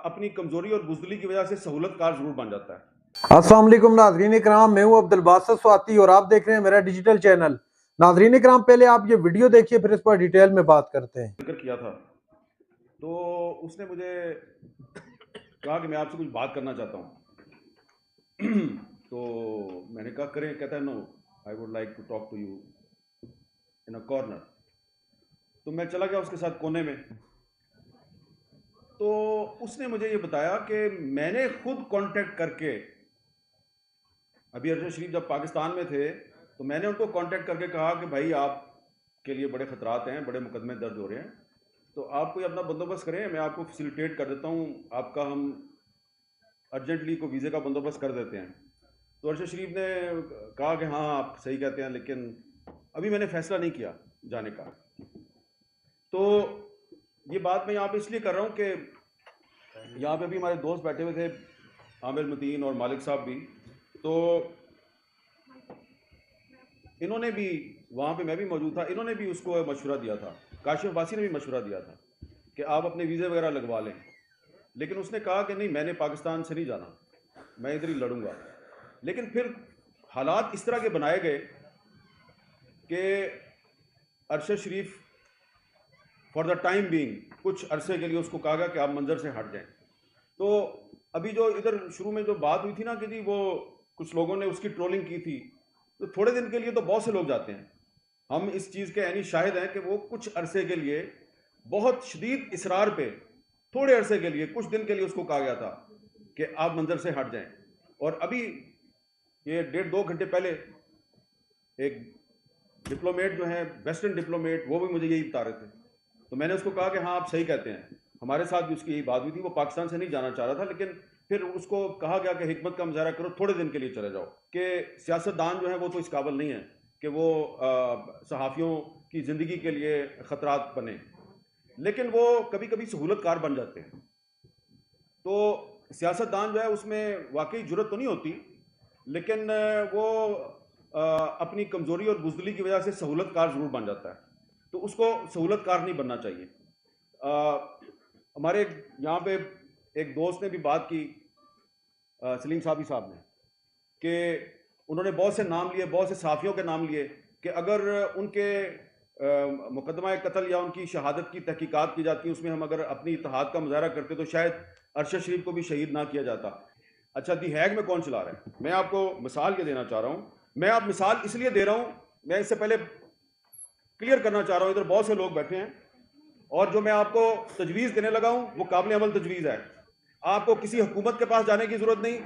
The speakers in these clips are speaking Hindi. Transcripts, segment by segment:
अपनी कमजोरी और बुज़दिली की वजह से सहूलतकार जरूर बन जाता है। अस्सलाम वालेकुम नाज़रीन इकराम, मैं हूं अब्दुल बासित स्वाति और आप देख रहे हैं मेरा डिजिटल चैनल। नाज़रीन इकराम, पहले आप ये वीडियो देखिए, फिर इस पर डिटेल में बात करते हैं। जिक्र किया था तो उसने मुझे कहा कि मैं आपसे कुछ बात करना चाहता हूँ। तो मैंने कहा करें। कहता है no, I would like to talk to you in a corner. तो मैं चला गया उसके साथ कोने में। तो उसने मुझे ये बताया कि मैंने खुद कांटेक्ट करके, अभी अरशद शरीफ जब पाकिस्तान में थे तो मैंने उनको कांटेक्ट करके कहा कि भाई आपके लिए बड़े ख़तरात हैं, बड़े मुकदमे दर्ज हो रहे हैं, तो आप कोई अपना बंदोबस्त करें, मैं आपको फैसिलिटेट कर देता हूँ, आपका हम अर्जेंटली को वीज़े का बंदोबस्त कर देते हैं। तो अरशद शरीफ ने कहा कि हाँ आप सही कहते हैं, लेकिन अभी मैंने फ़ैसला नहीं किया जाने का। तो ये बात मैं यहाँ पे इसलिए कर रहा हूँ कि यहाँ पे भी हमारे दोस्त बैठे हुए थे, आमिर मतीन और मालिक साहब भी। तो इन्होंने भी, वहाँ पे मैं भी मौजूद था, इन्होंने भी उसको मशवरा दिया था, काशिफ अब्बासी ने भी मशवरा दिया था कि आप अपने वीज़े वगैरह लगवा लें। लेकिन उसने कहा कि नहीं, मैंने पाकिस्तान से नहीं जाना, मैं इधर ही लड़ूंगा। लेकिन फिर हालात इस तरह के बनाए गए कि अरशद शरीफ फॉर द टाइम बीइंग कुछ अरसे के लिए उसको कहा गया कि आप मंजर से हट जाएं। तो अभी जो इधर शुरू में जो बात हुई थी ना कि जी वो कुछ लोगों ने उसकी ट्रोलिंग की थी, तो थोड़े दिन के लिए तो बहुत से लोग जाते हैं। हम इस चीज़ के यानी शाहिद हैं कि वो कुछ अरसे के लिए बहुत शदीद इसरार पे थोड़े अरसे के लिए, कुछ दिन के लिए उसको कहा गया था कि आप मंजर से हट जाएं। और अभी ये 1.5-2 घंटे पहले एक डिप्लोमेट जो है, वेस्टर्न डिप्लोमेट, वो भी मुझे यही बता रहे थे। तो मैंने उसको कहा कि हाँ आप सही कहते हैं, हमारे साथ भी उसकी यही बात हुई थी, वो पाकिस्तान से नहीं जाना चाह रहा था, लेकिन फिर उसको कहा गया कि हिकमत का मुजाहरा करो, थोड़े दिन के लिए चले जाओ, कि सियासतदान जो है वो तो इस काबिल नहीं है कि वो सहाफ़ियों की ज़िंदगी के लिए ख़तरात बने, लेकिन वो कभी कभी सहूलतकार बन जाते हैं। तो सियासतदान जो है उसमें वाकई जुर्रत तो नहीं होती, लेकिन वो अपनी कमज़ोरी और बुज़दिली की वजह से सहूलतकार ज़रूर बन जाता है। तो उसको सहूलतकार नहीं बनना चाहिए। हमारे यहाँ पे एक दोस्त ने भी बात की, सलीम साहबी साहब ने, कि उन्होंने बहुत से नाम लिए, बहुत से साफ़ियों के नाम लिए कि अगर उनके मुकदमा कत्ल या उनकी शहादत की तहकीकात की जाती, उसमें हम अगर अपनी इत्तेहाद का मुजाहरा करते तो शायद अरशद शरीफ को भी शहीद ना किया जाता। अच्छा, दी हैग में कौन चला रहा है? मैं आपको मिसाल ये देना चाह रहा हूँ। मैं आप मिसाल इसलिए दे रहा हूँ, मैं इससे पहले क्लियर करना चाह रहा हूँ, इधर बहुत से लोग बैठे हैं और जो मैं आपको तजवीज़ देने लगा हूँ वो काबिल अमल तजवीज़ है। आपको किसी हुकूमत के पास जाने की ज़रूरत नहीं,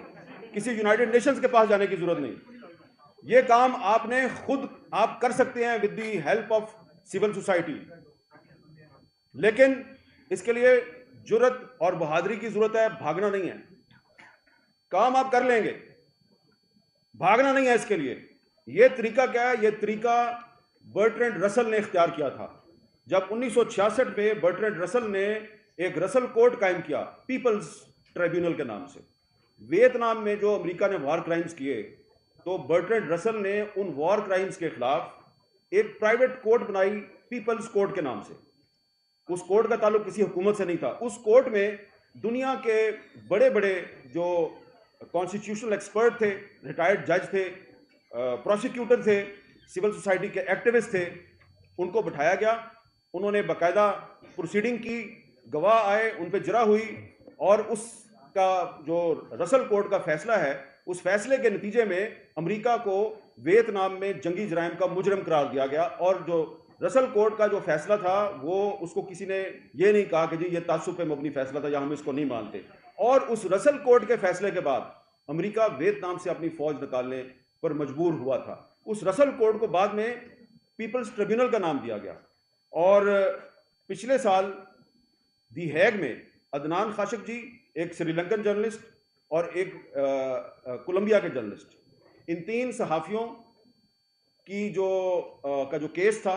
किसी यूनाइटेड नेशंस के पास जाने की ज़रूरत नहीं। ये काम आपने खुद आप कर सकते हैं with the help of civil society, लेकिन इसके लिए जुर्रत और बहादुरी की ज़रूरत है, भागना नहीं है। काम आप कर लेंगे, भागना नहीं है इसके लिए। ये तरीका क्या है? ये तरीका बर्ट्रैंड रसल ने इख्तियार किया था। जब 1966 में बर्ट्रैंड रसल ने एक रसल कोर्ट कायम किया पीपल्स ट्रिब्यूनल के नाम से, वियतनाम में जो अमेरिका ने वॉर क्राइम्स किए, तो बर्ट्रैंड रसल ने उन वॉर क्राइम्स के खिलाफ एक प्राइवेट कोर्ट बनाई पीपल्स कोर्ट के नाम से। उस कोर्ट का ताल्लुक किसी हुकूमत से नहीं था। उस कोर्ट में दुनिया के बड़े बड़े जो कॉन्स्टिट्यूशनल एक्सपर्ट थे, रिटायर्ड जज थे, प्रोसिक्यूटर थे, सिविल सोसाइटी के एक्टिविस्ट थे, उनको बिठाया गया। उन्होंने बाकायदा प्रोसीडिंग की, गवाह आए, उन पर जरा हुई और उसका जो रसल कोर्ट का फैसला है, उस फैसले के नतीजे में अमेरिका को वियतनाम में जंगी जराइम का मुजरिम करार दिया गया। और जो रसल कोर्ट का जो फैसला था वो, उसको किसी ने ये नहीं कहा कि जी ये तासुब पे मबनी फैसला था या हम इसको नहीं मानते। और उस रसल कोर्ट के फैसले के बाद अमेरिका वियतनाम से अपनी फौज निकालने पर मजबूर हुआ था। उस रसल कोर्ट को बाद में पीपल्स ट्रिब्यूनल का नाम दिया गया। और पिछले साल दी हैग में अदनान खाशिक जी, एक श्रीलंकन जर्नलिस्ट और एक कोलंबिया के जर्नलिस्ट, इन 3 सहाफ़ियों की जो केस था,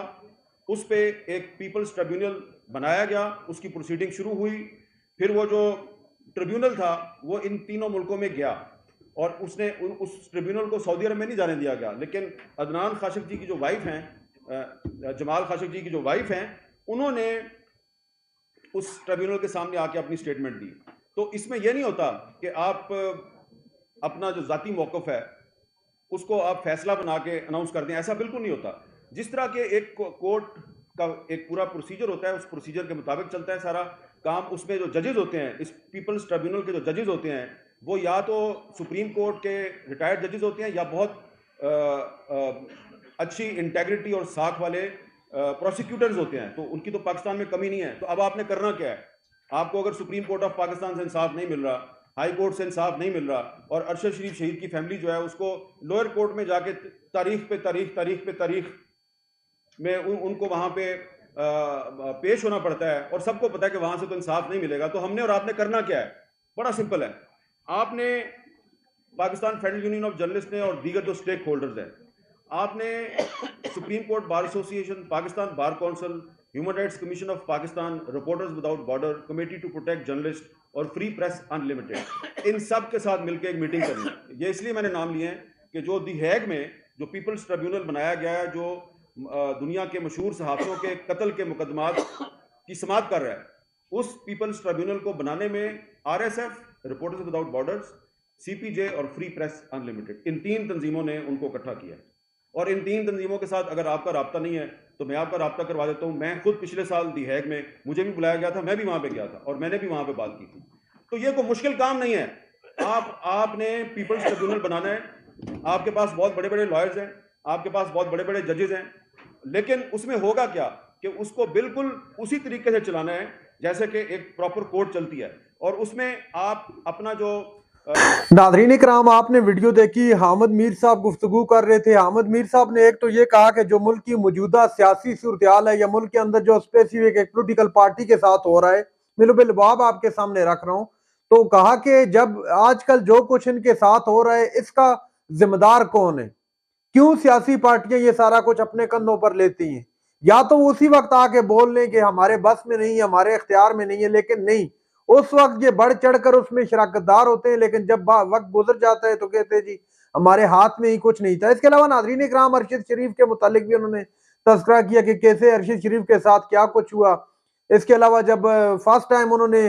उस पे एक पीपल्स ट्रिब्यूनल बनाया गया, उसकी प्रोसीडिंग शुरू हुई। फिर वो जो ट्रिब्यूनल था वो इन तीनों मुल्कों में गया और उसने उस ट्रिब्यूनल को सऊदी अरब में नहीं जाने दिया गया, लेकिन अदनान खाशिक जी की जो वाइफ हैं, जमाल खाशिक जी की जो वाइफ हैं, उन्होंने उस ट्रिब्यूनल के सामने आके अपनी स्टेटमेंट दी। तो इसमें यह नहीं होता कि आप अपना जो जाती मौकफ है उसको आप फैसला बना के अनाउंस कर दें, ऐसा बिल्कुल नहीं होता। जिस तरह के एक कोर्ट का एक पूरा प्रोसीजर होता है, उस प्रोसीजर के मुताबिक चलता है सारा काम। उसमें जो जजेस होते हैं, इस पीपल्स ट्रिब्यूनल के जो जजेस होते हैं, वो या तो सुप्रीम कोर्ट के रिटायर्ड जजेस होते हैं या बहुत अच्छी इंटेग्रिटी और साख वाले प्रोसिक्यूटर्स होते हैं। तो उनकी तो पाकिस्तान में कमी नहीं है। तो अब आपने करना क्या है? आपको अगर सुप्रीम कोर्ट ऑफ पाकिस्तान से इंसाफ नहीं मिल रहा, हाई कोर्ट से इंसाफ नहीं मिल रहा, और अरशद शरीफ शहीद की फैमिली जो है उसको लोअर कोर्ट में जाके तारीख पे तारीख में उनको वहां पे पेश होना पड़ता है, और सबको पता है कि वहां से तो इंसाफ नहीं मिलेगा। तो हमने और आपने करना क्या है? बड़ा सिंपल है। आपने Pakistan federal union of journalist ने और दीगर जो स्टेक होल्डर्स हैं, आपने supreme court bar association, Pakistan bar council, human rights commission of Pakistan, reporters without border, committee to protect journalist और फ्री प्रेस अनलिमिटेड, इन सब के साथ मिलकर एक मीटिंग करनी है। ये इसलिए मैंने नाम लिए हैं कि जो दी हैग में जो पीपल्स ट्रिब्यूनल बनाया गया है, जो दुनिया के मशहूर सहाफ़ियों के कत्ल के मुकदमात की समाअत कर रहा है, उस पीपल्स ट्रिब्यूनल को बनाने में RSF, reporters without borders, CPJ और फ्री प्रेस अनलिमिटेड, इन 3 तंजीमों ने उनको इकट्ठा किया। और इन 3 तंजीमों के साथ अगर आपका राब्ता नहीं है तो मैं आपका राब्ता करवा देता हूँ। मैं खुद पिछले साल दी हैग में मुझे भी बुलाया गया था, मैं भी वहाँ पे गया था और मैंने भी वहाँ पे बात की थी। तो ये कोई मुश्किल काम नहीं है। आपने पीपल्स ट्रिब्यूनल बनाना है। आपके पास बहुत बड़े बड़े लॉयर्स हैं, आपके पास बहुत बड़े बड़े जजेस हैं, लेकिन उसमें होगा क्या कि उसको बिल्कुल उसी तरीके से चलाना है जैसे कि एक प्रॉपर कोर्ट चलती है। और उसमें आप अपना जो नाज़रीन इकराम, आपने वीडियो देखी, हामिद मीर साहब गुफ्तगू कर रहे थे। हामिद मीर साहब ने एक तो ये कहा कि जो मुल्क की मौजूदा सियासी सूरत-ए-हाल है या मुल्क के अंदर जो स्पेसिफिक एक पोलिटिकल पार्टी के साथ हो रहा है, मैं बिलबाब आपके सामने रख रहा हूँ। तो कहा कि जब आजकल जो कुछ इनके साथ हो रहा है इसका जिम्मेदार कौन है? क्यों सियासी पार्टियां ये सारा कुछ अपने कंधों पर लेती हैं? या तो उसी वक्त आके बोल लें कि हमारे बस में नहीं है, हमारे इख्तियार में नहीं है, लेकिन नहीं, उस वक्त ये बढ़ चढ़कर उसमें शराकतदार होते हैं, लेकिन जब वक्त गुजर जाता है तो कहते हैं जी हमारे हाथ में ही कुछ नहीं था। इसके अलावा नाज़रीन इकराम, अरशद शरीफ के मुतालिक भी उन्होंने तज़किरा किया कि कैसे अरशद शरीफ के साथ क्या कुछ हुआ। इसके अलावा जब फर्स्ट टाइम उन्होंने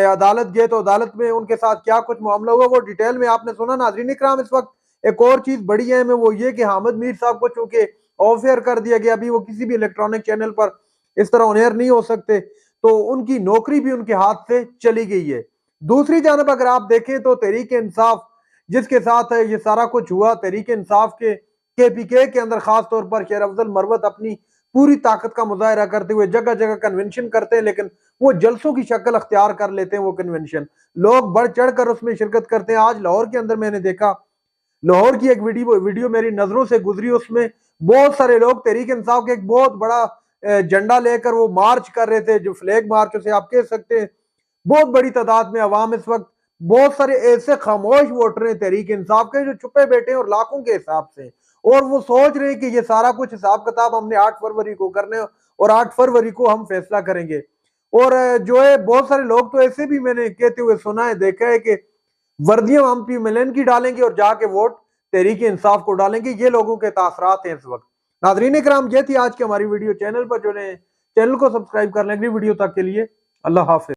अदालत गए तो अदालत में उनके साथ क्या कुछ मामला हुआ, वो डिटेल में आपने सुना। नाज़रीन इकराम, इस वक्त एक और चीज बड़ी है में, वो ये कि हामिद मीर साहब को चूंकि ऑफ एयर कर दिया गया, अभी वो किसी भी इलेक्ट्रॉनिक चैनल पर इस तरह ऑन एयर नहीं हो सकते, तो उनकी नौकरी भी उनके हाथ से चली गई है। दूसरी जानब अगर आप देखें तो तहरीक इंसाफ जिसके साथ ये सारा कुछ हुआ, तहरीक इंसाफ के KPK के अंदर खास तौर पर शेर अफजल मरवत अपनी पूरी ताकत का मुजाहरा करते हुए जगह जगह कन्वेंशन करते हैं, लेकिन वो जलसों की शक्ल अख्तियार कर लेते हैं। वो कन्वेंशन लोग बढ़ चढ़ कर उसमें शिरकत करते हैं। आज लाहौर के अंदर मैंने देखा, लाहौर की एक वीडियो मेरी नजरों से गुजरी, उसमें बहुत सारे लोग तहरीक इंसाफ के एक बहुत बड़ा झंडा लेकर वो मार्च कर रहे थे, जो फ्लैग मार्च उसे आप कह सकते हैं। बहुत बड़ी तादाद में अवाम इस वक्त, बहुत सारे ऐसे खामोश वोटर हैं तहरीक इंसाफ के जो छुपे बैठे हैं और लाखों के हिसाब से, और वो सोच रहे हैं कि ये सारा कुछ हिसाब किताब हमने 8 फरवरी को करने और 8 फरवरी को हम फैसला करेंगे। और जो है बहुत सारे लोग तो ऐसे भी मैंने कहते हुए सुना है, देखा है कि वर्दियां हम PMLN की डालेंगे और जाके वोट तहरीक इंसाफ को डालेंगे। ये लोगों के तासरात हैं इस वक्त। नाज़रीन इकराम, ये थी आज की हमारी वीडियो। चैनल पर जो है चैनल को सब्सक्राइब कर लें अगली वीडियो तक के लिए। अल्लाह हाफिज।